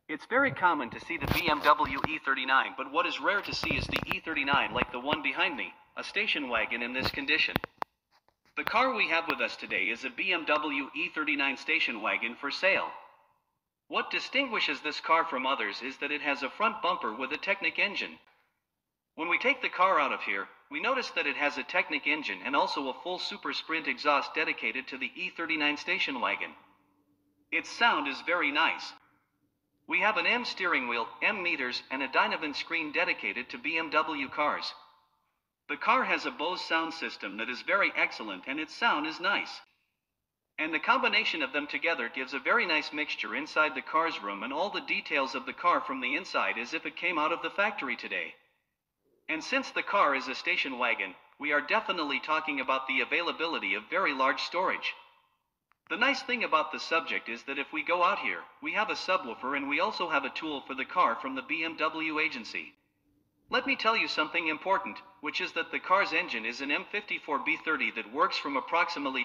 It's very common to see the BMW E39, but what is rare to see is the E39 like the one behind me, a station wagon in this condition. The car we have with us today is a BMW E39 station wagon for sale. What distinguishes this car from others is that it has a front bumper with a Technic engine. When we take the car out of here, we notice that it has a Technic engine and also a full Super Sprint exhaust dedicated to the E39 station wagon. Its sound is very nice. We have an M steering wheel, M meters, and a Dynavant screen dedicated to BMW cars. The car has a Bose sound system that is very excellent and its sound is nice. And the combination of them together gives a very nice mixture inside the car's room, and all the details of the car from the inside as if it came out of the factory today. And since the car is a station wagon, we are definitely talking about the availability of very large storage. The nice thing about the subject is that if we go out here, we have a subwoofer and we also have a tool for the car from the BMW agency. Let me tell you something important, which is that the car's engine is an M54B30 that works from approximately